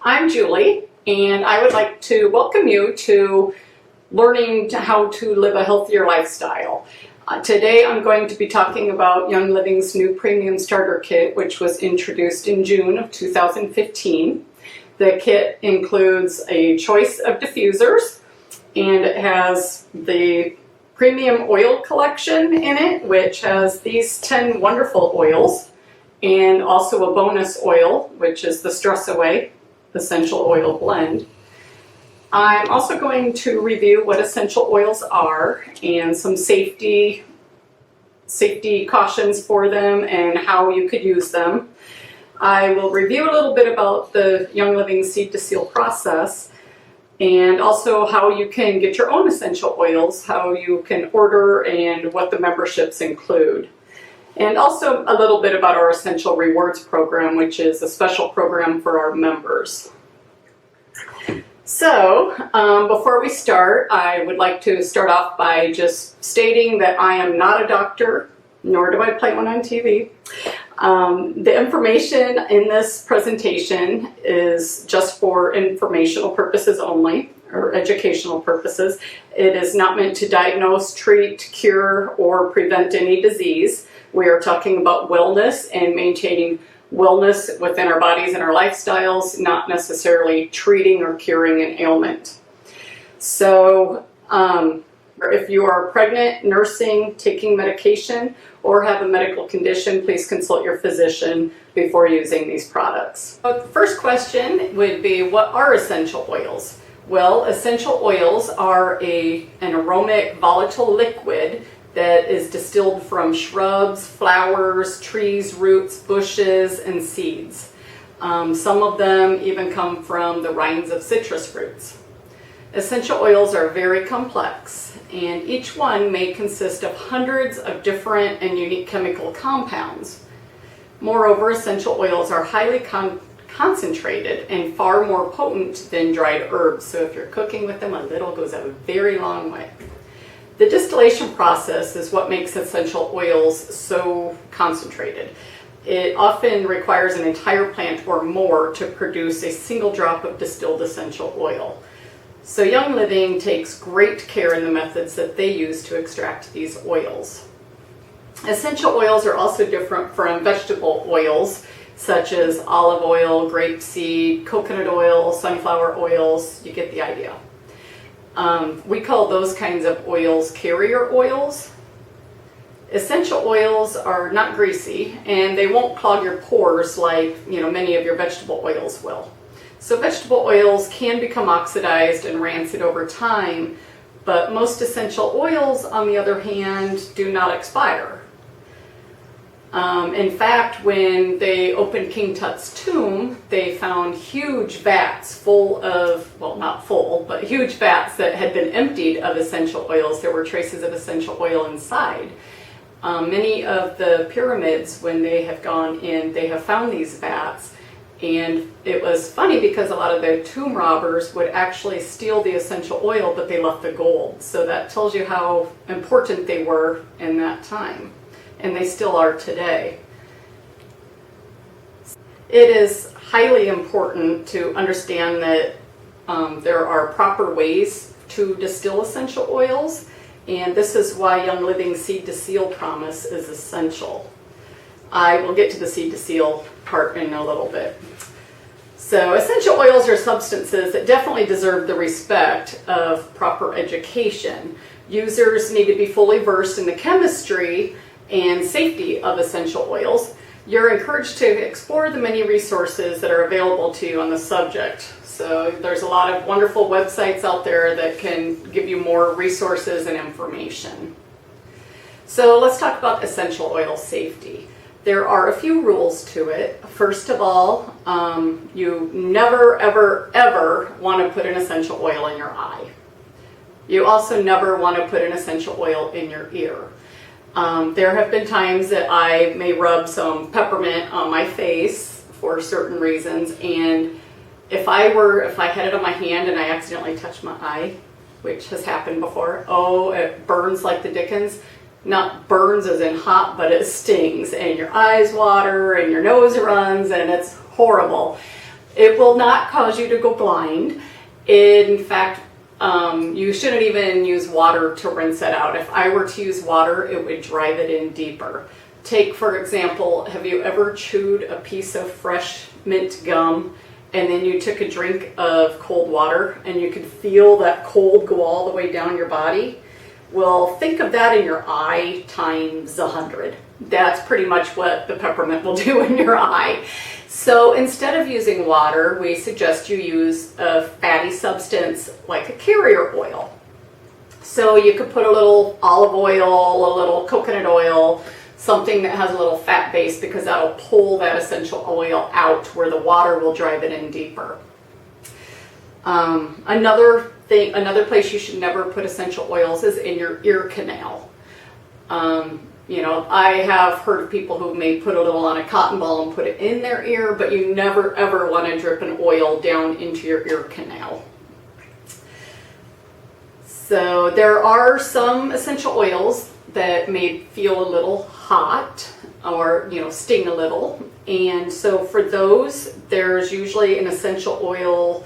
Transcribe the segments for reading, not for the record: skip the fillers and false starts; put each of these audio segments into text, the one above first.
I'm Julie, and I would like to welcome you to learning how to live a healthier lifestyle. Today I'm going to be talking about Young Living's new Premium Starter Kit, which was introduced in June of 2015. The kit includes a choice of diffusers, and it has the Premium Oil Collection in it, which has these 10 wonderful oils, and also a bonus oil, which is the Stress Away Essential Oil Blend. I'm also going to review what essential oils are and some safety cautions for them and how you could use them. I will review a little bit about the Young Living Seed to Seal process, and also how you can get your own essential oils, how you can order, and what the memberships include. And also a little bit about our Essential Rewards program, which is a special program for our members. So, before we start, I would like to start off by just stating that I am not a doctor, nor do I play one on TV. The information in this presentation is just for informational purposes only, or educational purposes. It is not meant to diagnose, treat, cure, or prevent any disease. We are talking about wellness and maintaining wellness within our bodies and our lifestyles, not necessarily treating or curing an ailment. So, if you are pregnant, nursing, taking medication, or have a medical condition, please consult your physician before using these products. So the first question would be, what are essential oils? Well, essential oils are an aromatic volatile liquid that is distilled from shrubs, flowers, trees, roots, bushes, and seeds. Some of them even come from the rinds of citrus fruits. Essential oils are very complex, and each one may consist of hundreds of different and unique chemical compounds. Moreover, essential oils are highly concentrated and far more potent than dried herbs, so if you're cooking with them, a little goes a very long way. The distillation process is what makes essential oils so concentrated. It often requires an entire plant or more to produce a single drop of distilled essential oil. So Young Living takes great care in the methods that they use to extract these oils. Essential oils are also different from vegetable oils, such as olive oil, grapeseed, coconut oil, sunflower oils. You get the idea. We call those kinds of oils carrier oils. Essential oils are not greasy, and they won't clog your pores like many of your vegetable oils will. So vegetable oils can become oxidized and rancid over time, but most essential oils, on the other hand, do not expire. In fact, when they opened King Tut's tomb, they found huge vats full of, well, not full, but huge vats that had been emptied of essential oils. There were traces of essential oil inside. Many of the pyramids, when they have gone in, they have found these vats. And it was funny because a lot of the tomb robbers would actually steal the essential oil, but they left the gold. So that tells you how important they were in that time. And they still are today. It is highly important to understand that there are proper ways to distill essential oils, and this is why Young Living Seed to Seal promise is essential. I will get to the seed to seal part in a little bit. So essential oils are substances that definitely deserve the respect of proper education. Users need to be fully versed in the chemistry and safety of essential oils. You're encouraged to explore the many resources that are available to you on the subject. So there's a lot of wonderful websites out there that can give you more resources and information. So let's talk about essential oil safety. There are a few rules to it. First of all, you never, ever, ever want to put an essential oil in your eye. You also never want to put an essential oil in your ear. There have been times that I may rub some peppermint on my face for certain reasons, and if I had it on my hand and I accidentally touched my eye, which has happened before, oh, it burns like the dickens. Not burns as in hot, but it stings, and your eyes water and your nose runs, and it's horrible. It will not cause you to go blind. In fact, you shouldn't even use water to rinse it out. If I were to use water, it would drive it in deeper. Take, for example, have you ever chewed a piece of fresh mint gum and then you took a drink of cold water and you could feel that cold go all the way down your body? Well, think of that in your eye times 100. That's pretty much what the peppermint will do in your eye. So instead of using water, we suggest you use a fatty substance like a carrier oil. So you could put a little olive oil, a little coconut oil, something that has a little fat base, because that'll pull that essential oil out where the water will drive it in deeper. Another place you should never put essential oils is in your ear canal. I have heard of people who may put a little on a cotton ball and put it in their ear, but you never ever want to drip an oil down into your ear canal. So there are some essential oils that may feel a little hot or sting a little, and so for those there's usually an essential oil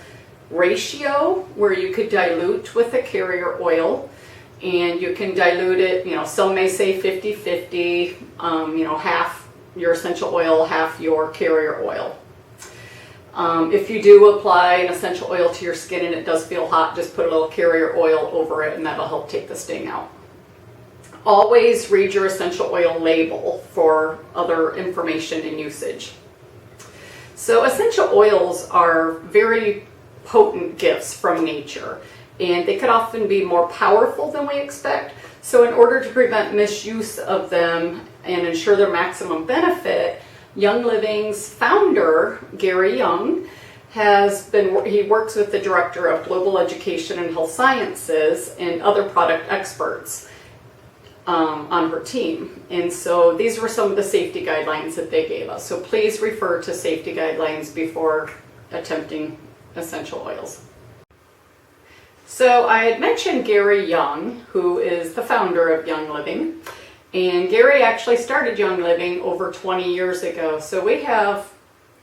ratio where you could dilute with a carrier oil, and you can dilute it, some may say 50-50, half your essential oil, half your carrier oil. If you do apply an essential oil to your skin and it does feel hot, just put a little carrier oil over it and that'll help take the sting out. Always read your essential oil label for other information and usage. So essential oils are very potent gifts from nature, and they could often be more powerful than we expect. So in order to prevent misuse of them and ensure their maximum benefit, Young Living's founder, Gary Young, he works with the Director of Global Education and Health Sciences and other product experts on her team. And so these were some of the safety guidelines that they gave us. So please refer to safety guidelines before attempting essential oils. So I had mentioned Gary Young, who is the founder of Young Living. And Gary actually started Young Living over 20 years ago. So we have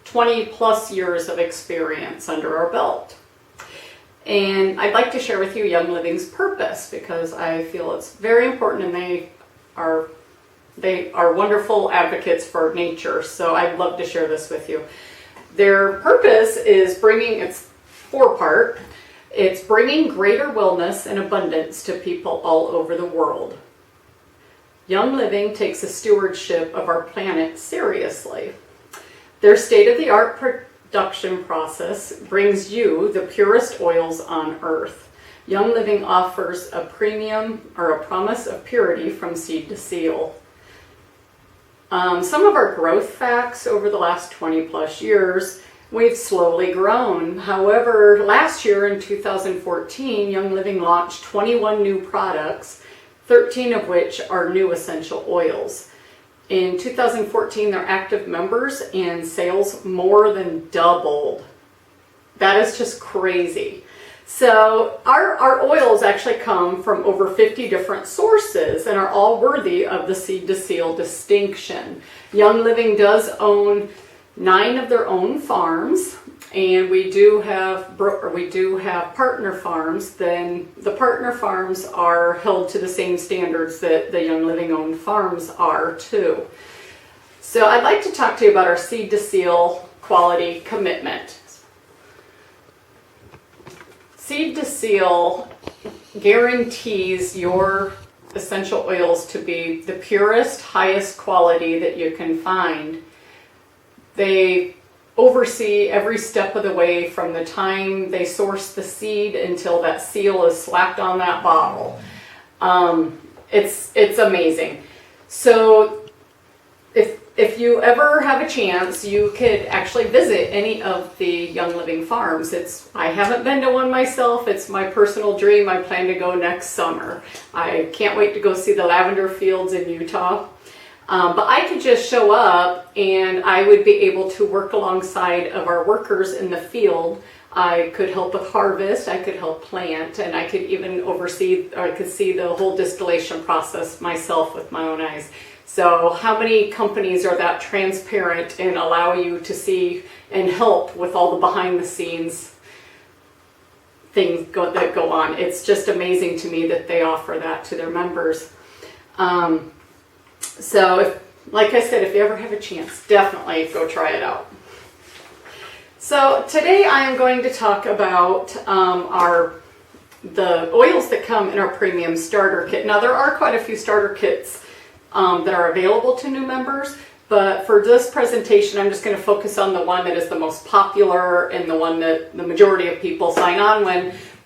20 plus years of experience under our belt. And I'd like to share with you Young Living's purpose, because I feel it's very important, and they are wonderful advocates for nature. So I'd love to share this with you. Their purpose is it's four-part. It's bringing greater wellness and abundance to people all over the world. Young Living takes the stewardship of our planet seriously. Their state-of-the-art production process brings you the purest oils on earth. Young Living offers a premium or a promise of purity from seed to seal. Some of our growth facts over the last 20 plus years, we've slowly grown. However, last year in 2014, Young Living launched 21 new products, 13 of which are new essential oils. In 2014, their active members and sales more than doubled. That is just crazy. So our oils actually come from over 50 different sources and are all worthy of the seed to seal distinction. Young Living does own 9 of their own farms, and we do have partner farms. Then the partner farms are held to the same standards that the Young Living owned farms are too. So I'd like to talk to you about our seed to seal quality commitment. Seed to seal guarantees your essential oils to be the purest, highest quality that you can find. They oversee every step of the way from the time they source the seed until that seal is slapped on that bottle. It's amazing. So if you ever have a chance, you could actually visit any of the Young Living farms. I haven't been to one myself. It's my personal dream. I plan to go next summer. I can't wait to go see the lavender fields in Utah. But I could just show up and I would be able to work alongside of our workers in the field I could help with harvest, I could help plant, and I could even oversee, or I could see the whole distillation process myself with my own eyes. So how many companies are that transparent and allow you to see and help with all the behind the scenes things that go on? It's just amazing to me that they offer that to their members. Like I said, if you ever have a chance, definitely go try it out. So today I am going to talk about the oils that come in our premium starter kit. Now there are quite a few starter kits that are available to new members, but for this presentation I'm just going to focus on the one that is the most popular and the one that the majority of people sign on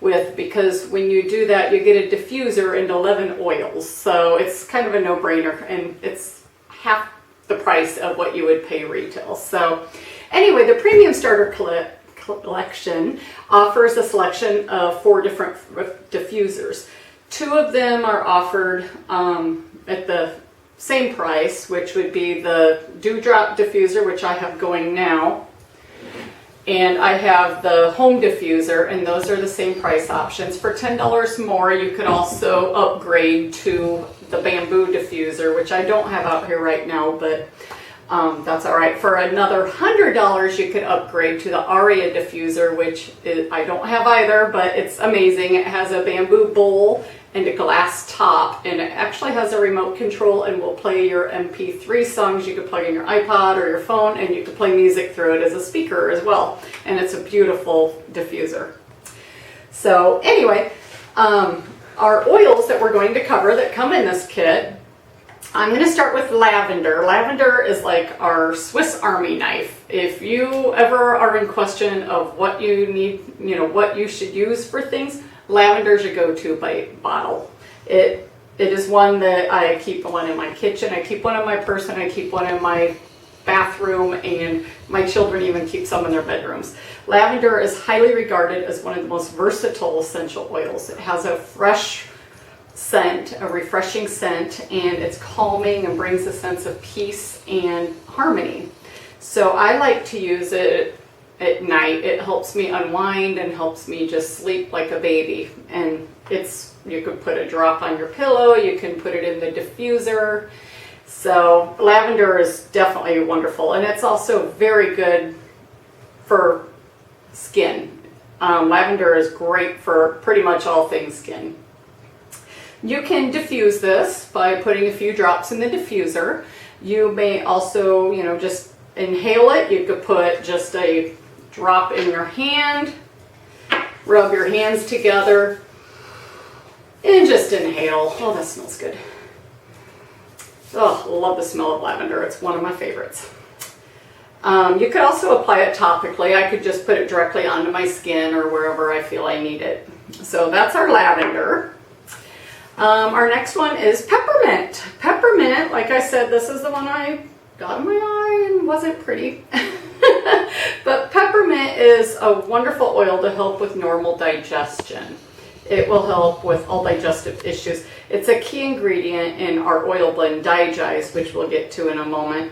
with, because when you do that you get a diffuser and 11 oils, so it's kind of a no-brainer, and it's half the price of what you would pay retail. So anyway, the premium starter collection offers a selection of 4 different diffusers. 2 of them are offered at the same price, which would be the Dewdrop diffuser, which I have going now, and I have the home diffuser, and those are the same price options. For $10 more, you could also upgrade to the bamboo diffuser, which I don't have out here right now, but that's all right. For another $100, you could upgrade to the Aria diffuser, which I don't have either, but it's amazing. It has a bamboo bowl and a glass top, and it actually has a remote control and will play your MP3 songs. You could plug in your iPod or your phone, and you could play music through it as a speaker as well. And it's a beautiful diffuser. So anyway, our oils that we're going to cover that come in this kit, I'm going to start with lavender. Lavender is like our Swiss Army knife. If you ever are in question of what you need, what you should use for things, lavender is your go-to bottle. It is one that I keep one in my kitchen, I keep one in my purse, and I keep one in my bathroom, and my children even keep some in their bedrooms. Lavender is highly regarded as one of the most versatile essential oils. It has a fresh scent, a refreshing scent, and it's calming and brings a sense of peace and harmony. So I like to use it at night. It helps me unwind and helps me just sleep like a baby. And you could put a drop on your pillow, you can put it in the diffuser. So lavender is definitely wonderful, and it's also very good for skin. Lavender is great for pretty much all things skin. You can diffuse this by putting a few drops in the diffuser. You may also, just inhale it. You could put just a drop in your hand, rub your hands together, and just inhale. Oh, that smells good. Oh, love the smell of lavender. It's one of my favorites. You could also apply it topically. I could just put it directly onto my skin or wherever I feel I need it. So that's our lavender. Our next one is peppermint. Peppermint, like I said, this is the one I got in my eye and wasn't pretty. But peppermint is a wonderful oil to help with normal digestion. It will help with all digestive issues. It's a key ingredient in our oil blend Digest, which we'll get to in a moment.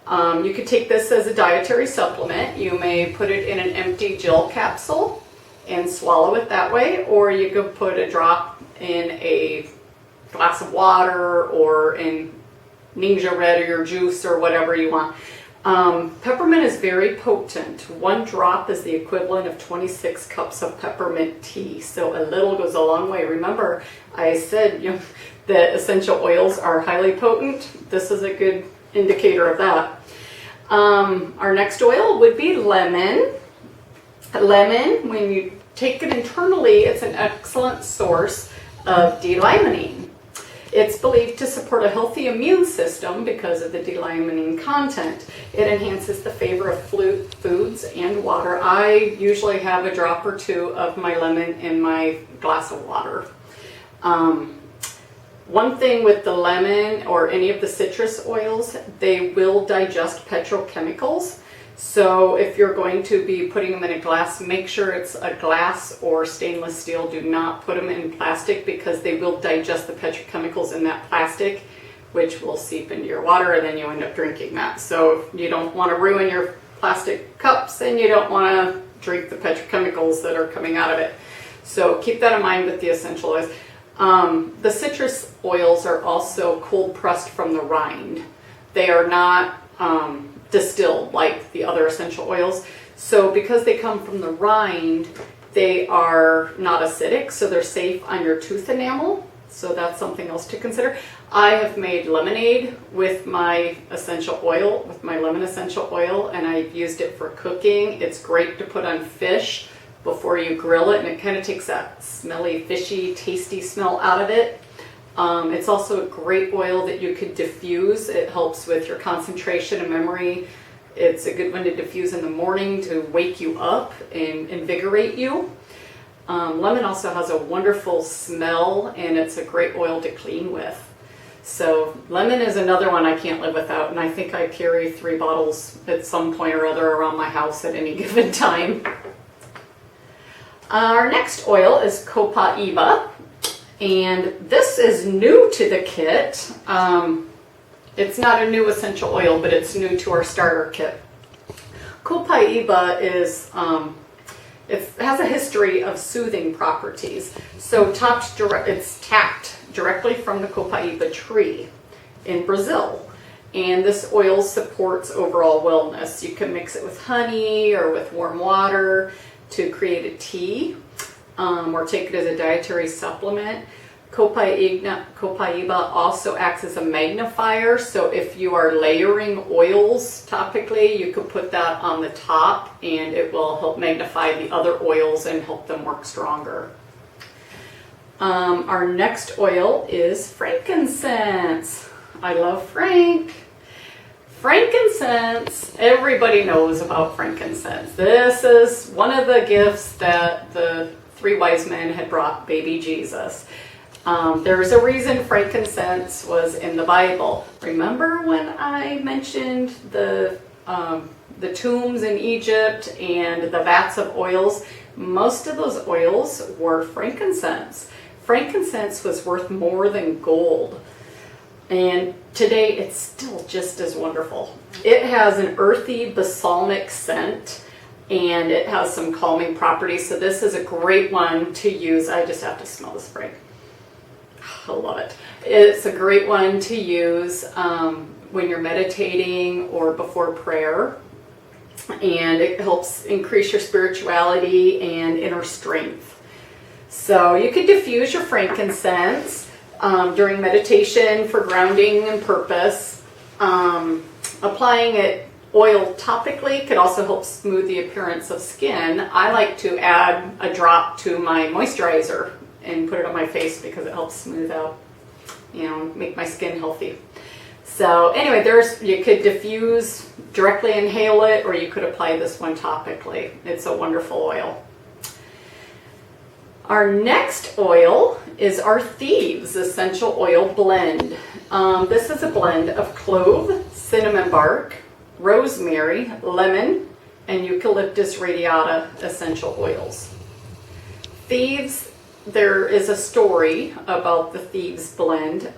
You could take this as a dietary supplement. You may put it in an empty gel capsule and swallow it that way, or you could put a drop in a glass of water or in Ninja Red or your juice or whatever you want. Peppermint is very potent. 1 drop is the equivalent of 26 cups of peppermint tea, so a little goes a long way. Remember, I said that essential oils are highly potent. This is a good indicator of that. Our next oil would be lemon. Lemon, when you take it internally, it's an excellent source of D-limonene. It's believed to support a healthy immune system because of the D-limonene content. It enhances the flavor of foods and water. I usually have a drop or 2 of my lemon in my glass of water. One thing with the lemon or any of the citrus oils, they will digest petrochemicals. So if you're going to be putting them in a glass, make sure it's a glass or stainless steel. Do not put them in plastic because they will digest the petrochemicals in that plastic, which will seep into your water, and then you end up drinking that. So you don't want to ruin your plastic cups, and you don't want to drink the petrochemicals that are coming out of it. So keep that in mind with the essential oils. The citrus oils are also cold pressed from the rind. They are not distilled like the other essential oils. So because they come from the rind, they are not acidic, so they're safe on your tooth enamel. So that's something else to consider. I have made lemonade with my essential oil, with my lemon essential oil, and I've used it for cooking. It's great to put on fish before you grill it, and it kind of takes that smelly, fishy, tasty smell out of it. It's also a great oil that you could diffuse. It helps with your concentration and memory. It's a good one to diffuse in the morning to wake you up and invigorate you. Lemon also has a wonderful smell, and it's a great oil to clean with. So lemon is another one I can't live without, and I think I carry 3 bottles at some point or other around my house at any given time. Our next oil is Copaiba, and this is new to the kit. It's not a new essential oil, but it's new to our starter kit. Copaiba is it has a history of soothing properties. So it's tapped directly from the Copaiba tree in Brazil. And this oil supports overall wellness. You can mix it with honey or with warm water to create a tea, or take it as a dietary supplement. Copaiba also acts as a magnifier, so if you are layering oils topically, you could put that on the top and it will help magnify the other oils and help them work stronger. Our next oil is frankincense. I love frankincense. Everybody knows about frankincense. This is one of the gifts that the 3 wise men had brought baby Jesus. There's a reason frankincense was in the Bible. Remember when I mentioned the tombs in Egypt and the vats of oils? Most of those oils were frankincense. Frankincense was worth more than gold. And today it's still just as wonderful. It has an earthy balsamic scent, and it has some calming properties. So this is a great one to use. I just have to smell the spray. I love it. It's a great one to use when you're meditating or before prayer, and it helps increase your spirituality and inner strength. So you could diffuse your frankincense during meditation for grounding and purpose. Applying it oil topically could also help smooth the appearance of skin. I like to add a drop to my moisturizer and put it on my face because it helps smooth out, make my skin healthy. So anyway, you could diffuse, directly inhale it, or you could apply this one topically. It's a wonderful oil. Our next oil is our Thieves Essential Oil Blend. This is a blend of clove, cinnamon bark, rosemary, lemon, and eucalyptus radiata essential oils. Thieves, there is a story about the Thieves blend.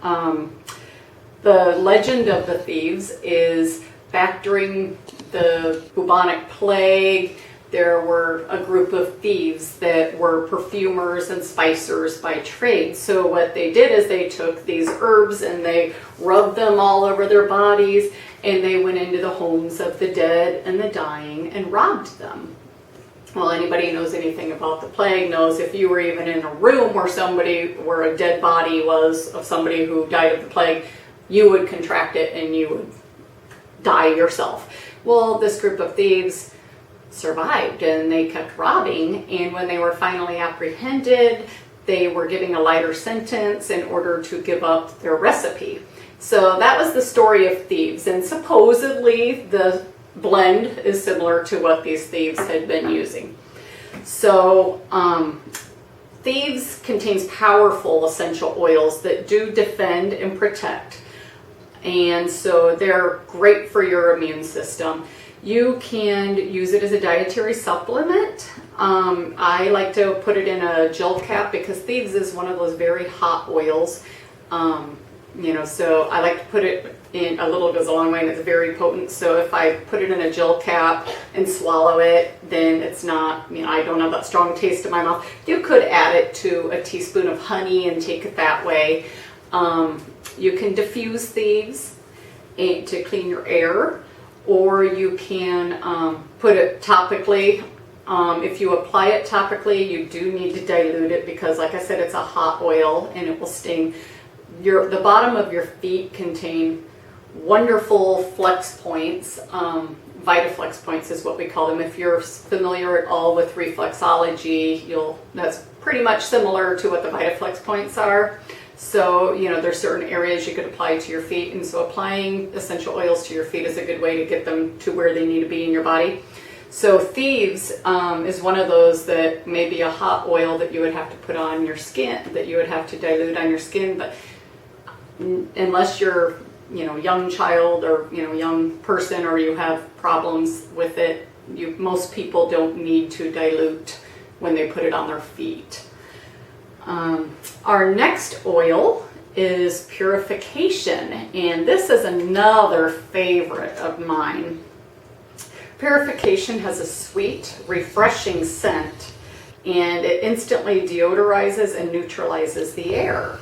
The legend of the Thieves is back during the bubonic plague, there were a group of thieves that were perfumers and spicers by trade. So what they did is they took these herbs and they rubbed them all over their bodies, and they went into the homes of the dead and the dying and robbed them. Well, anybody who knows anything about the plague knows if you were even in a room where a dead body was of somebody who died of the plague, you would contract it and you would die yourself. Well, this group of thieves survived and they kept robbing, and when they were finally apprehended, they were getting a lighter sentence in order to give up their recipe. So that was the story of Thieves, and supposedly the blend is similar to what these thieves had been using. So Thieves contains powerful essential oils that do defend and protect, and so they're great for your immune system. You can use it as a dietary supplement. I like to put it in a gel cap because Thieves is one of those very hot oils. So I like to put it in, a little goes a long way, and it's very potent. So if I put it in a gel cap and swallow it, then it's not, I don't have that strong taste in my mouth. You could add it to a teaspoon of honey and take it that way. You can diffuse thieves to clean your air, or you can put it topically. If you apply it topically, you do need to dilute it because, like I said, it's a hot oil and it will sting. The bottom of your feet contain wonderful flex points. Vitaflex points is what we call them. If you're familiar at all with reflexology, that's pretty much similar to what the Vitaflex points are. So, there's certain areas you could apply to your feet, and so applying essential oils to your feet is a good way to get them to where they need to be in your body. So thieves is one of those that may be a hot oil that you would have to put on your skin, that you would have to dilute on your skin, but unless you're young child or young person, or you have problems with it, most people don't need to dilute when they put it on their feet. Our next oil is Purification, and this is another favorite of mine. Purification has a sweet, refreshing scent, and it instantly deodorizes and neutralizes the air.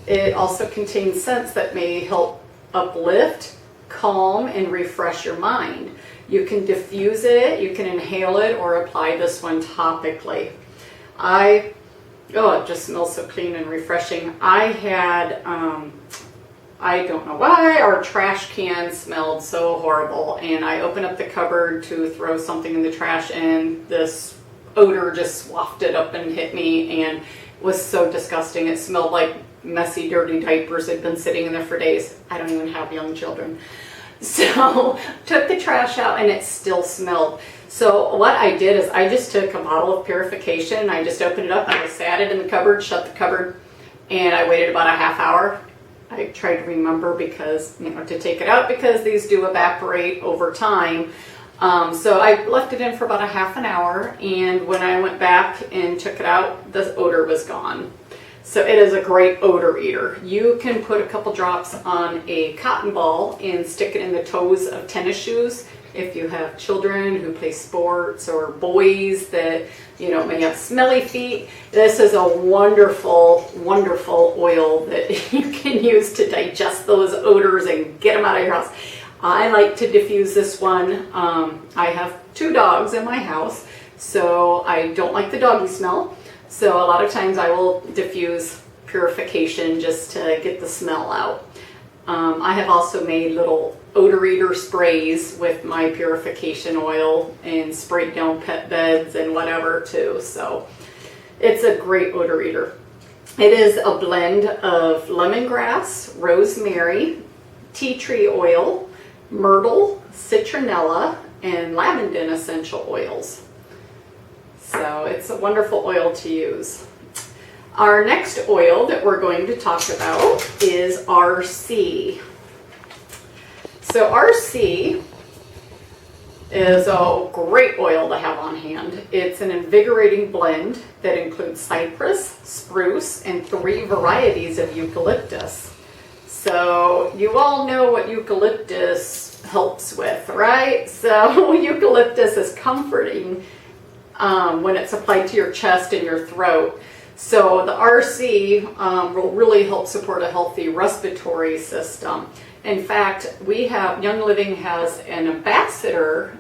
It also contains scents that may help uplift, calm, and refresh your mind. You can diffuse it, you can inhale it, or apply this one topically. It just smells so clean and refreshing. I had, I don't know why, our trash can smelled so horrible, and I opened up the cupboard to throw something in the trash, and this odor just wafted up and hit me, and was so disgusting. It smelled like messy, dirty diapers had been sitting in there for days. I don't even have young children. So took the trash out, and it still smelled. So what I did is I just took a bottle of Purification, and I just opened it up, and I sat it in the cupboard, shut the cupboard, and I waited about a half hour. I tried to remember because, to take it out, because these do evaporate over time. So I left it in for about a half an hour, and when I went back and took it out, the odor was gone. So it is a great odor eater. You can put a couple drops on a cotton ball and stick it in the toes of tennis shoes. If you have children who play sports, or boys that may have smelly feet, this is a wonderful, wonderful oil that you can use to digest those odors and get them out of your house. I like to diffuse this one. I have 2 dogs in my house, so I don't like the doggy smell. So a lot of times I will diffuse Purification just to get the smell out. I have also made little odor eater sprays with my Purification oil and sprayed down pet beds and whatever too. So it's a great odor eater. It is a blend of lemongrass, rosemary, tea tree oil, myrtle, citronella, and lavender essential oils. So it's a wonderful oil to use. Our next oil that we're going to talk about is RC. So RC is a great oil to have on hand. It's an invigorating blend that includes cypress, spruce, and 3 varieties of eucalyptus. So you all know what eucalyptus helps with, right? So eucalyptus is comforting when it's applied to your chest and your throat. So the RC will really help support a healthy respiratory system. In fact, Young Living has an ambassador.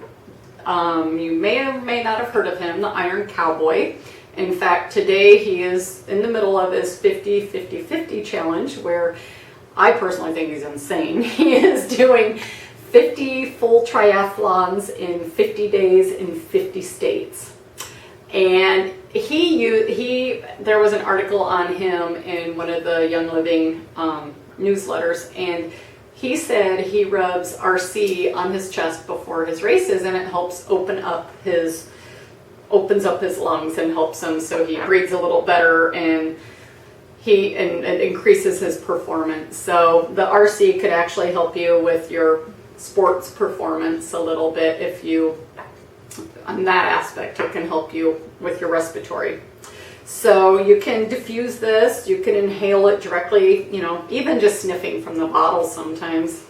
You may or may not have heard of him, the Iron Cowboy. In fact, today he is in the middle of his 50-50-50 challenge, where I personally think he's insane. He is doing 50 full triathlons in 50 days in 50 states. And there was an article on him in one of the Young Living newsletters, and he said he rubs RC on his chest before his races, and it helps opens up his lungs and helps him so he breathes a little better, and it increases his performance. So the RC could actually help you with your sports performance a little bit. On that aspect, it can help you with your respiratory. So you can diffuse this, you can inhale it directly, you know, even just sniffing from the bottle sometimes.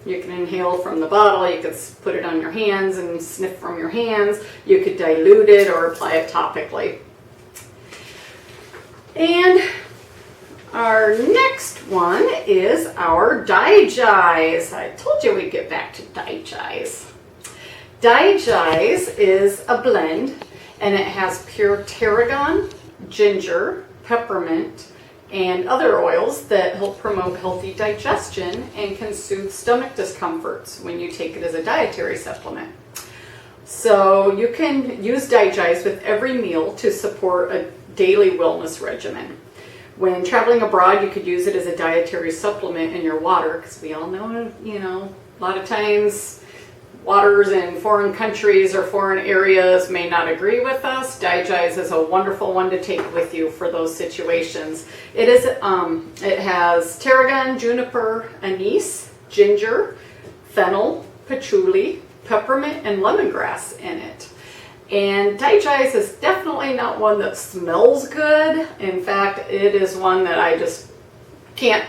You can inhale from the bottle, you could put it on your hands and sniff from your hands. You could dilute it or apply it topically. And our next one is our Digize. I told you we'd get back to Digize. Digize is a blend, and it has pure tarragon, ginger, peppermint, and other oils that help promote healthy digestion and can soothe stomach discomforts when you take it as a dietary supplement. So you can use Digize with every meal to support a daily wellness regimen. When traveling abroad, you could use it as a dietary supplement in your water, because we all know, you know, a lot of times waters in foreign countries or foreign areas may not agree with us. Digize is a wonderful one to take with you for those situations. It has tarragon, juniper, anise, ginger, fennel, patchouli, peppermint, and lemongrass in it. And Digize is definitely not one that smells good. In fact, it is one that I just can't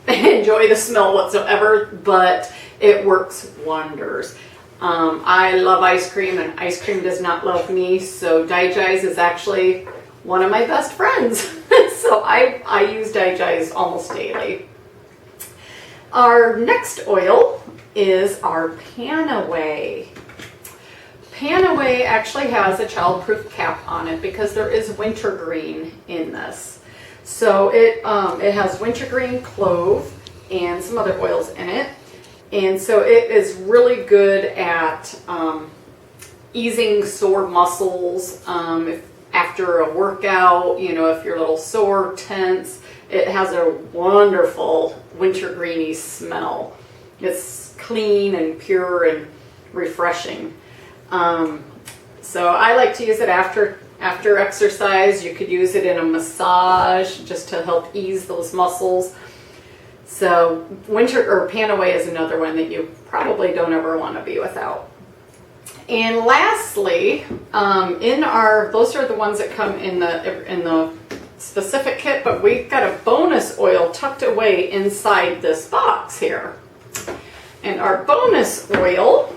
enjoy the smell whatsoever, but it works wonders. I love ice cream, and ice cream does not love me, so Digize is actually one of my best friends. So I use Digize almost daily. Our next oil is our Panaway. Panaway actually has a childproof cap on it because there is wintergreen in this. So it has wintergreen, clove, and some other oils in it. And so it is really good at easing sore muscles. If after a workout, you know, if you're a little sore, tense, it has a wonderful wintergreeny smell. It's clean and pure and refreshing. So I like to use it after exercise. You could use it in a massage just to help ease those muscles. So Panaway is another one that you probably don't ever want to be without. And lastly, those are the ones that come in the specific kit, but we've got a bonus oil tucked away inside this box here. And our bonus oil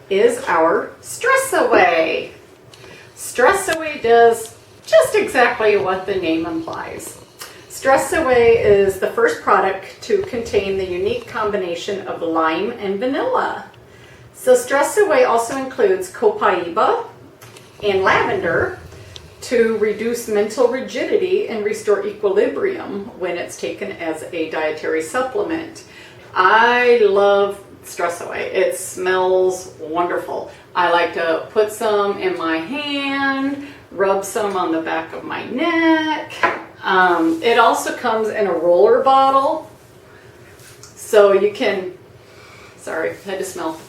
is our Stress Away. Stress Away does just exactly what the name implies. Stress Away is the first product to contain the unique combination of lime and vanilla. So Stress Away also includes copaiba and lavender to reduce mental rigidity and restore equilibrium when it's taken as a dietary supplement. I love Stress Away. It smells wonderful. I like to put some in my hand, rub some on the back of my neck. It also comes in a roller bottle, so you can, sorry, I had to smell.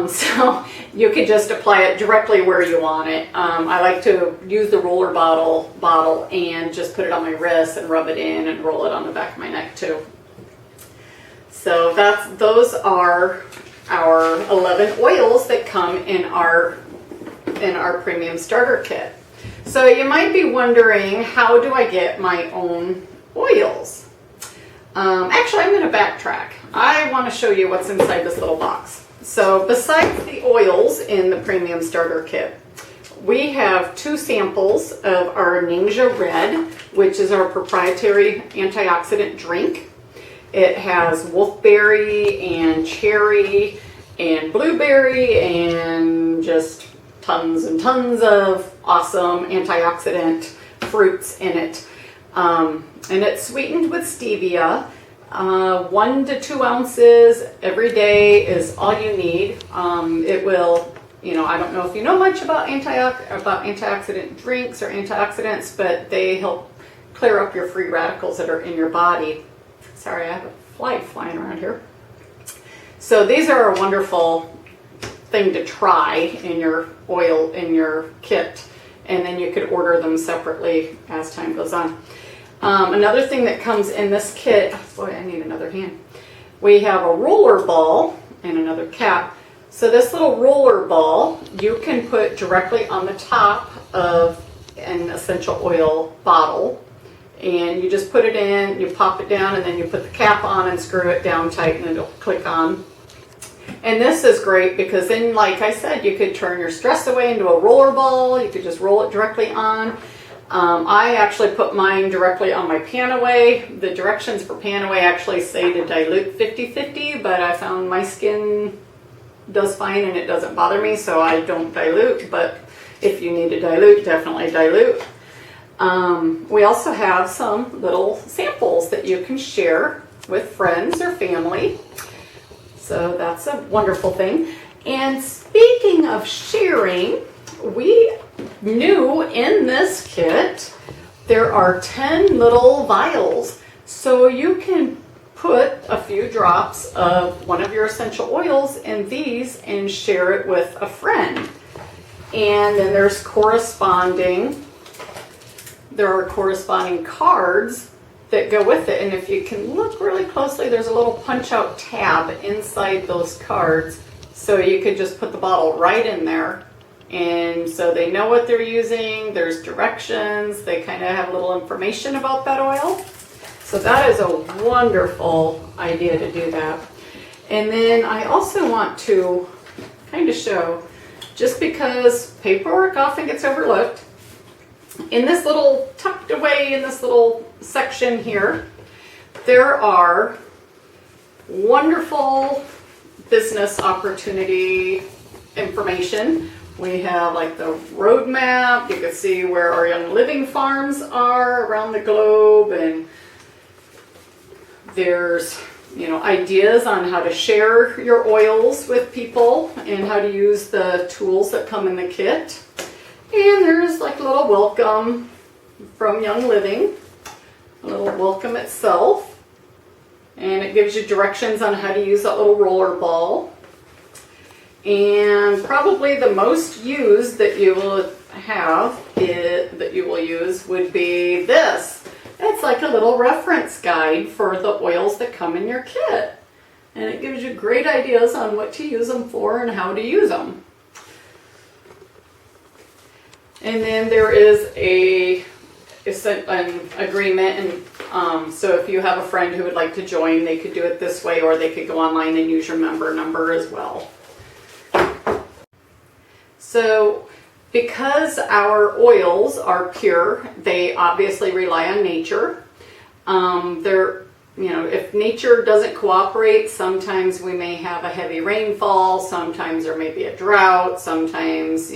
So you can just apply it directly where you want it. I like to use the roller bottle and just put it on my wrist and rub it in and roll it on the back of my neck too. So those are our 11 oils that come in our premium starter kit. So you might be wondering, how do I get my own oils? Actually, I'm going to backtrack. I want to show you what's inside this little box. So besides the oils in the premium starter kit, we have 2 samples of our Ningxia Red, which is our proprietary antioxidant drink. It has wolfberry and cherry and blueberry and just tons and tons of awesome antioxidant fruits in it. And it's sweetened with stevia. 1 to 2 ounces every day is all you need. It will, you know, I don't know if you know much about antioxidant drinks or antioxidants, but they help clear up your free radicals that are in your body. Sorry, I have a fly flying around here. So these are a wonderful thing to try in your oil in your kit, and then you could order them separately as time goes on. Another thing that comes in this kit, boy, I need another hand. We have a roller ball and another cap. So this little roller ball you can put directly on the top of an essential oil bottle, and you just put it in, you pop it down, and then you put the cap on and screw it down tight and it'll click on. And this is great because then, like I said, you could turn your stress away into a roller ball. You could just roll it directly on. I actually put mine directly on my Pan-Away. The directions for Pan-Away actually say to dilute 50-50, but I found my skin does fine and it doesn't bother me, so I don't dilute. But if you need to dilute, definitely dilute. We also have some little samples that you can share with friends or family. So that's a wonderful thing. And speaking of sharing, we knew in this kit there are 10 little vials. So you can put a few drops of one of your essential oils in these and share it with a friend. And then there are corresponding cards that go with it. And if you can look really closely, there's a little punch out tab inside those cards. So you could just put the bottle right in there. And so they know what they're using. There's directions. They kind of have a little information about that oil. So that is a wonderful idea to do that. And then I also want to kind of show, just because paperwork often gets overlooked, in this little, tucked away in this little section here, there are wonderful business opportunity information. We have like the roadmap. You can see where our Young Living farms are around the globe, and there's, you know, ideas on how to share your oils with people and how to use the tools that come in the kit. And there's like a little welcome from Young Living, a little welcome itself, and it gives you directions on how to use that little roller ball. And probably the most used that you will use would be this. It's like a little reference guide for the oils that come in your kit, and it gives you great ideas on what to use them for and how to use them. And then there is an agreement, and so if you have a friend who would like to join, they could do it this way, or they could go online and use your member number as well. So because our oils are pure, they obviously rely on nature. If nature doesn't cooperate, sometimes we may have a heavy rainfall, sometimes there may be a drought, sometimes,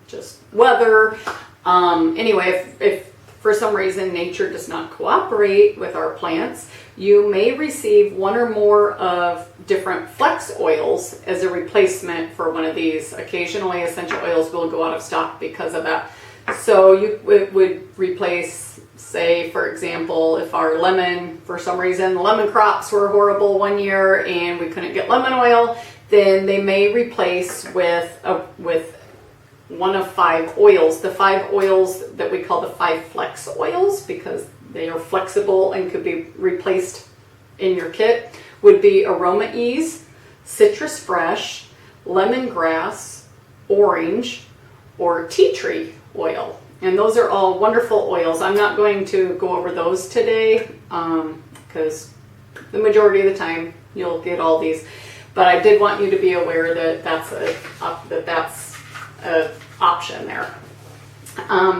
just weather. Anyway, if for some reason nature does not cooperate with our plants, you may receive one or more of different flex oils as a replacement for one of these. Occasionally essential oils will go out of stock because of that. So it would replace, say for example, if our lemon, for some reason the lemon crops were horrible one year and we couldn't get lemon oil, then they may replace with one of 5 oils. The 5 oils that we call the 5 flex oils, because they are flexible and could be replaced in your kit, would be Aroma Ease, Citrus Fresh, Lemongrass, Orange, or Tea Tree oil. And those are all wonderful oils. I'm not going to go over those today because the majority of the time you'll get all these. But I did want you to be aware that that's an option there.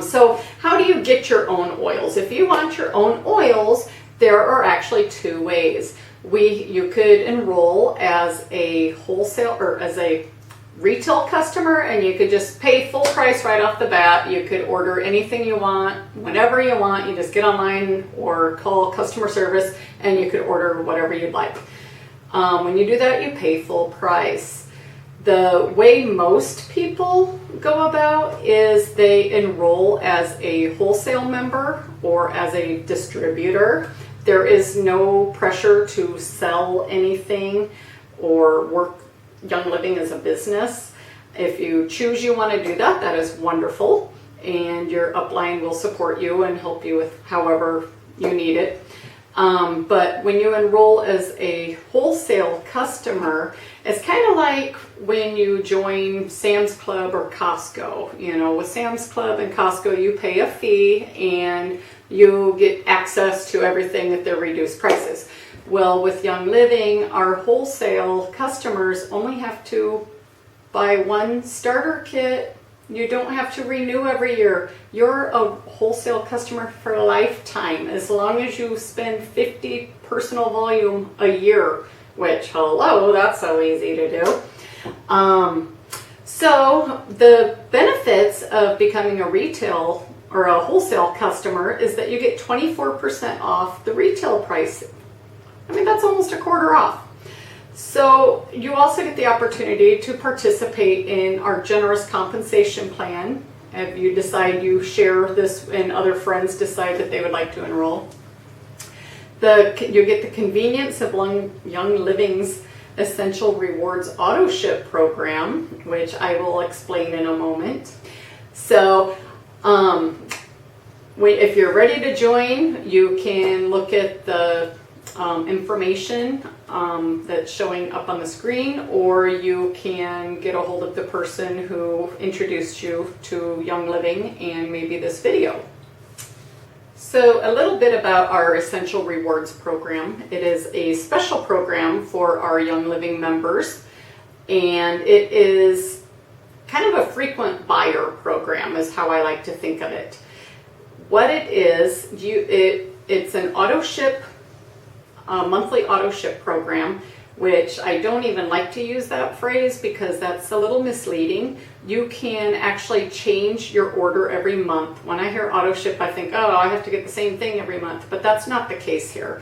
So how do you get your own oils? If you want your own oils, there are actually 2 ways. You could enroll as a wholesale or as a retail customer, and you could just pay full price right off the bat. You could order anything you want, whenever you want. You just get online or call customer service and you could order whatever you'd like. When you do that, you pay full price. The way most people go about is they enroll as a wholesale member or as a distributor. There is no pressure to sell anything or work Young Living as a business. If you choose you want to do that, that is wonderful, and your upline will support you and help you with however you need it. But when you enroll as a wholesale customer, it's kind of like when you join Sam's Club or Costco. You know, with Sam's Club and Costco, you pay a fee and you get access to everything at their reduced prices. Well, with Young Living, our wholesale customers only have to buy one starter kit. You don't have to renew every year. You're a wholesale customer for a lifetime as long as you spend 50 personal volume a year, which, hello, that's so easy to do. So the benefits of becoming a retail or a wholesale customer is that you get 24% off the retail price. I mean, that's almost a quarter off. So you also get the opportunity to participate in our generous compensation plan if you decide you share this and other friends decide that they would like to enroll. You get the convenience of Young Living's Essential Rewards Auto Ship program, which I will explain in a moment. So if you're ready to join, you can look at the information that's showing up on the screen, or you can get a hold of the person who introduced you to Young Living and maybe this video. So a little bit about our Essential Rewards program. It is a special program for our Young Living members, and it is kind of a frequent buyer program is how I like to think of it. What it is, it's an auto ship, monthly auto ship program, which I don't even like to use that phrase because that's a little misleading. You can actually change your order every month. When I hear auto ship, I think, oh, I have to get the same thing every month, but that's not the case here.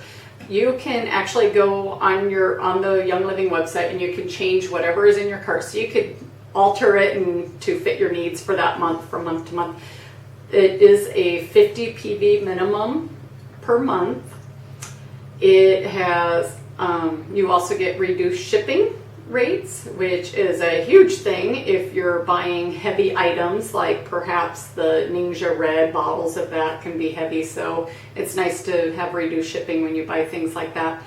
You can actually go on the Young Living website and you can change whatever is in your cart. So you could alter it to fit your needs for that month, from month to month. It is a 50 PV minimum per month. It has, you also get reduced shipping rates, which is a huge thing if you're buying heavy items, like perhaps the Ningxia Red bottles of that can be heavy, so it's nice to have reduced shipping when you buy things like that.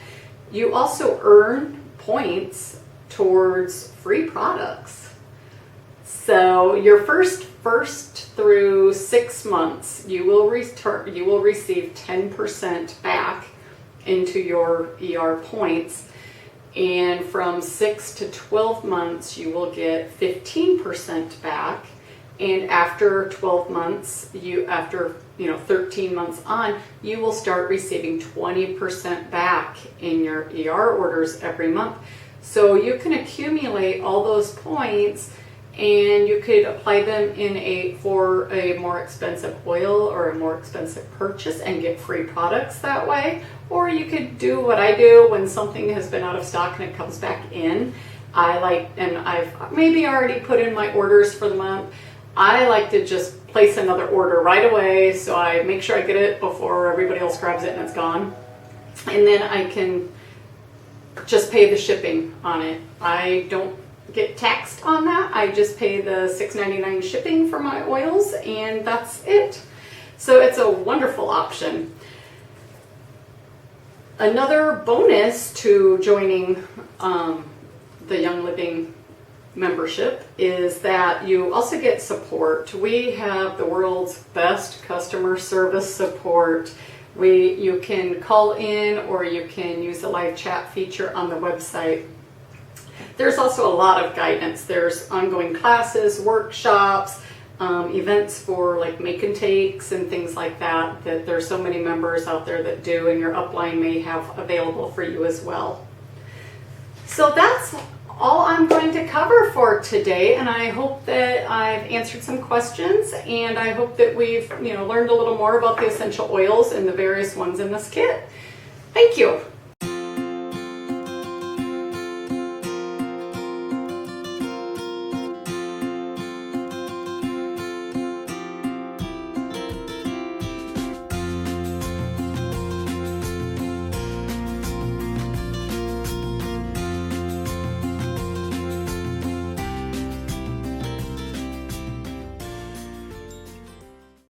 You also earn points towards free products. So your first through 6 months, you will receive 10% back into your ER points, and from 6 to 12 months you will get 15% back, and after 12 months, after 13 months on, you will start receiving 20% back in your ER orders every month. So you can accumulate all those points and you could apply them for a more expensive oil or a more expensive purchase and get free products that way. Or you could do what I do when something has been out of stock and it comes back in. I've maybe already put in my orders for the month. I like to just place another order right away, so I make sure I get it before everybody else grabs it and it's gone. And then I can just pay the shipping on it. I don't get taxed on that. I just pay the $6.99 shipping for my oils, and that's it. So it's a wonderful option. Another bonus to joining the Young Living membership is that you also get support. We have the world's best customer service support. You can call in or you can use the live chat feature on the website. There's also a lot of guidance. There's ongoing classes, workshops, events for like make and takes and things like that there's so many members out there that do, and your upline may have available for you as well. So that's all I'm going to cover for today, and I hope that I've answered some questions, and I hope that we've learned a little more about the essential oils and the various ones in this kit. Thank you.